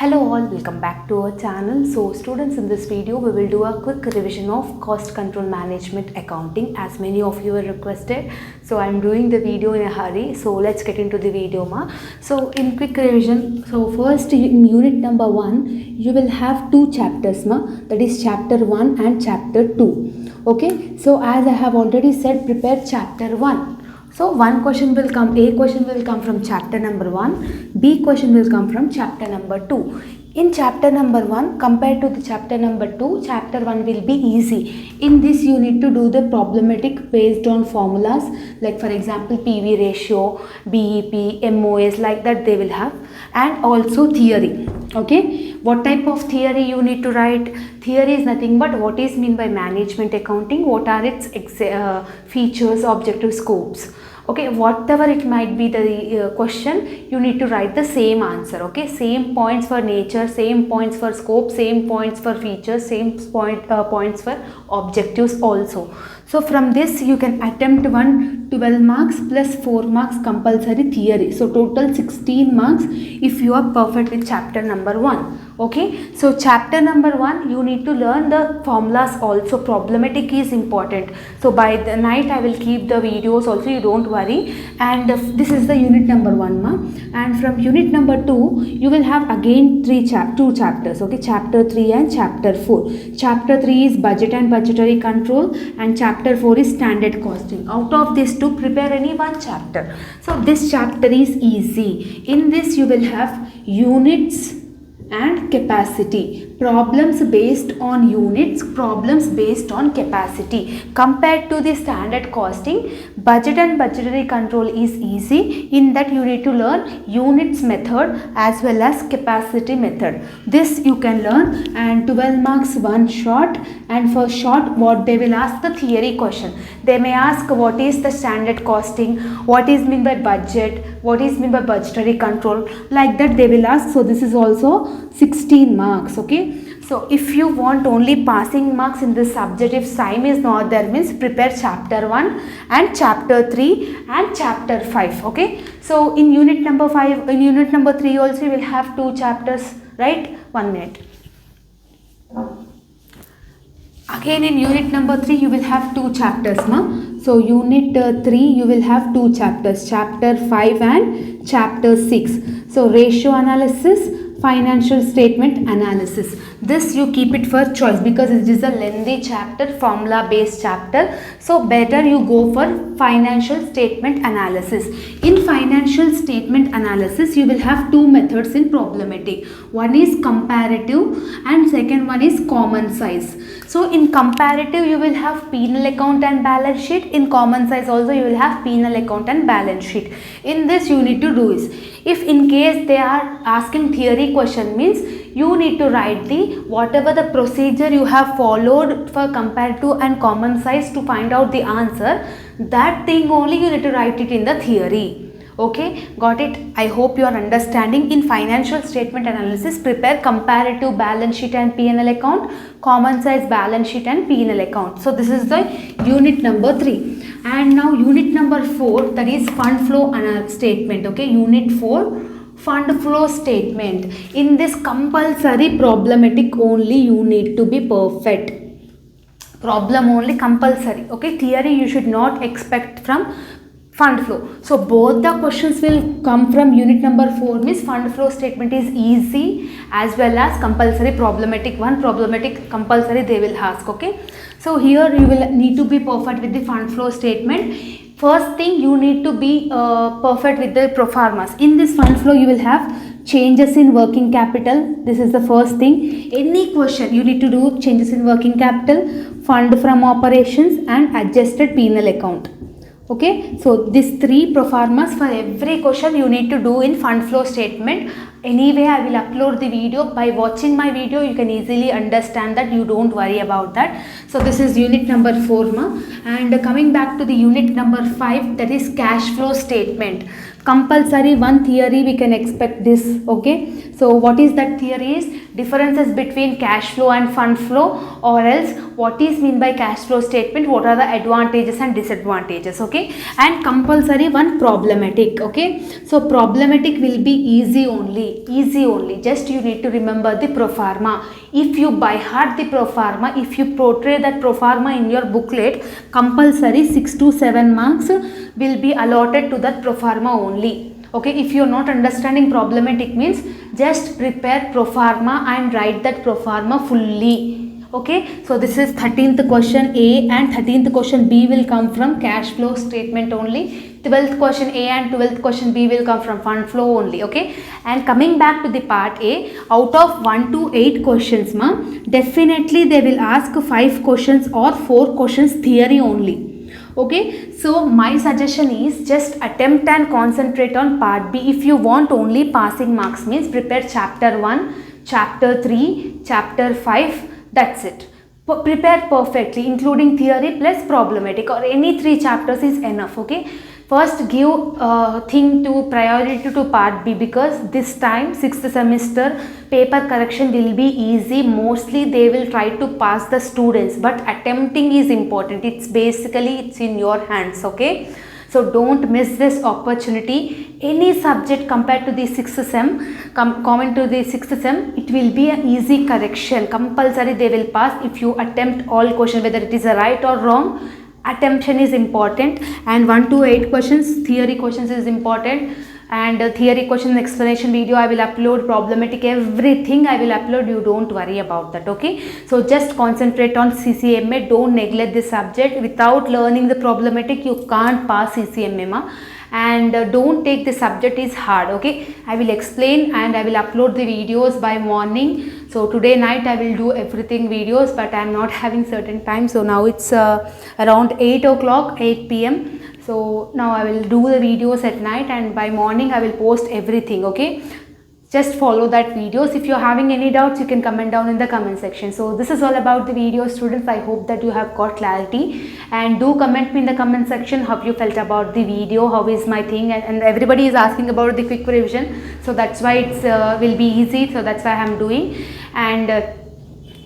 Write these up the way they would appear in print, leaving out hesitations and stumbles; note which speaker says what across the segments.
Speaker 1: Hello all, welcome back to our channel. So students, in this video we will do a quick revision of cost control management accounting as many of you were requested. So I am doing the video in a hurry, so let's get into the video So in quick revision, so first in unit number 1 you will have two chapters that is chapter 1 and chapter 2. Okay, so as I have already said, prepare chapter 1. So one question will come, A question will come from chapter number 1, B question will come from chapter number 2. In chapter number 1 compared to the chapter number 2, chapter 1 will be easy. In this you need to do the problematic based on formulas, like for example PV ratio, BEP, MOS, like that they will have, and also theory. Okay, what type of theory you need to write? Theory is nothing but what is meant by management accounting, what are its features, objective, scopes. Okay, whatever it might be the question, you need to write the same answer. Okay, same points for nature, same points for scope, same points for features, same points for objectives also. So from this you can attempt 12 marks plus 4 marks compulsory theory. So total 16 marks if you are perfect with chapter number 1. Okay, so chapter number 1 you need to learn the formulas also. Problematic is important. So by the night I will keep the videos also, you don't worry. And this is the unit number 1 and from unit number 2 you will have again two chapters. Okay, chapter 3 and chapter 4. Chapter 3 is budget and budgetary control and chapter 4 is standard costing. Out of these two, prepare any one chapter. So this chapter is easy. In this you will have units and capacity, problems based on units, problems based on capacity. Compared to the standard costing, budget and budgetary control is easy. In that you need to learn units method as well as capacity method. This you can learn, and 12 marks one shot. And for short, what they will ask, the theory question. They may ask what is the standard costing, what is meant by budget, what is meant by budgetary control, like that they will ask. So this is also 16 marks. Okay, so if you want only passing marks in this subject, if time is not there, means prepare chapter 1 and chapter 3 and chapter 5. Okay, so in unit number 5, in unit number 3 also you will have two chapters, right? 1 minute. Again in unit number 3 you will have two chapters. So unit 3 you will have two chapters, chapter 5 and chapter 6. So ratio analysis, financial statement analysis. This you keep it for choice because it is a lengthy chapter, formula based chapter. So better you go for financial statement analysis. In financial statement analysis you will have two methods in problematic. One is comparative and second one is common size. So in comparative you will have penal account and balance sheet. In common size also you will have penal account and balance sheet. In this you need to do is, if in case they are asking theory question, means you need to write the whatever the procedure you have followed for comparative and common size to find out the answer, that thing only you need to write it in the theory. Okay, got it? I hope you are understanding. In financial statement analysis, prepare comparative balance sheet and P&L account, common size balance sheet and P&L account. So this is the unit number 3. And now unit number 4, that is fund flow statement. Okay, unit 4, fund flow statement. In this compulsory problematic only you need to be perfect. Problem only compulsory. Okay, theory you should not expect from fund flow. So both the questions will come from unit number 4, means fund flow statement is easy as well as compulsory problematic. One problematic compulsory they will ask. Okay, so here you will need to be perfect with the fund flow statement. First thing, you need to be perfect with the pro formas. In this fund flow you will have changes in working capital. This is the first thing. Any question you need to do changes in working capital, fund from operations and adjusted penal account. Okay, so these 3 pro formas for every question you need to do in fund flow statement. Anyway, I will upload the video. By watching my video you can easily understand that, you don't worry about that. So this is unit number 4 and coming back to the unit number 5, that is cash flow statement. Compulsory one theory we can expect this. Okay, so what is that theory is? differences between cash flow and fund flow, or else what is mean by cash flow statement, what are the advantages and disadvantages, okay. And compulsory one problematic, okay. So problematic will be easy only, just you need to remember the pro forma. If you by heart the pro forma, if you portray that pro forma in your booklet, compulsory 6 to 7 marks will be allotted to that pro forma only, okay. If you are not understanding problematic means just prepare pro forma and write that pro forma fully, okay. So this is 13th question A and 13th question B will come from cash flow statement only. 12th question A and 12th question B will come from fund flow only, okay. And coming back to the part A, out of 1 to 8 questions definitely they will ask 5 questions or 4 questions theory only, okay. So my suggestion is just attempt and concentrate on part B. If you want only passing marks means prepare chapter 1, chapter 3, chapter 5, that's it. Prepare perfectly including theory plus problematic, or any 3 chapters is enough, okay. First give priority to part B, because this time 6th semester paper correction will be easy. Mostly they will try to pass the students, but attempting is important. It's in your hands, okay. So don't miss this opportunity. Any subject compared to the 6th sem, comment to the 6th sem, it will be an easy correction. Compulsory they will pass if you attempt all questions, whether it is a right or wrong. Attention is important, and 1 to 8 questions theory questions is important, and theory question explanation video I will upload, problematic everything I will upload, you don't worry about that, okay. So just concentrate on CCMA, don't neglect this subject. Without learning the problematic you can't pass CCMA, and don't take the subject is hard, okay. I will explain and I will upload the videos by morning. So today night I will do everything videos, but I am not having certain time. So now it's around 8 o'clock, 8 p.m. So now I will do the videos at night, and by morning I will post everything, okay. Just follow that videos. If you are having any doubts, you can comment down in the comment section. So this is all about the video, students. I hope that you have got clarity, and do comment me in the comment section how you felt about the video, how is my thing, and everybody is asking about the quick revision. So that's why it's will be easy. So that's why I am doing. And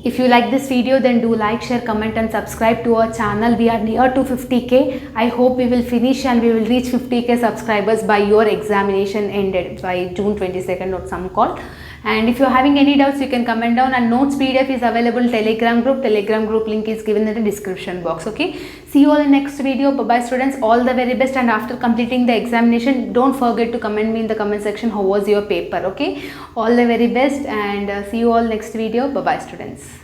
Speaker 1: if you like this video, then do like, share, comment and subscribe to our channel. We are near to 50k. I hope we will finish and we will reach 50k subscribers by your examination ended by June 22nd or some call. And if you are having any doubts, you can comment down, and notes PDF is available Telegram group link is given in the description box, okay. See you all in next video. Bye bye students, all the very best, and after completing the examination don't forget to comment me in the comment section how was your paper, okay. All the very best, and see you all next video. Bye bye students.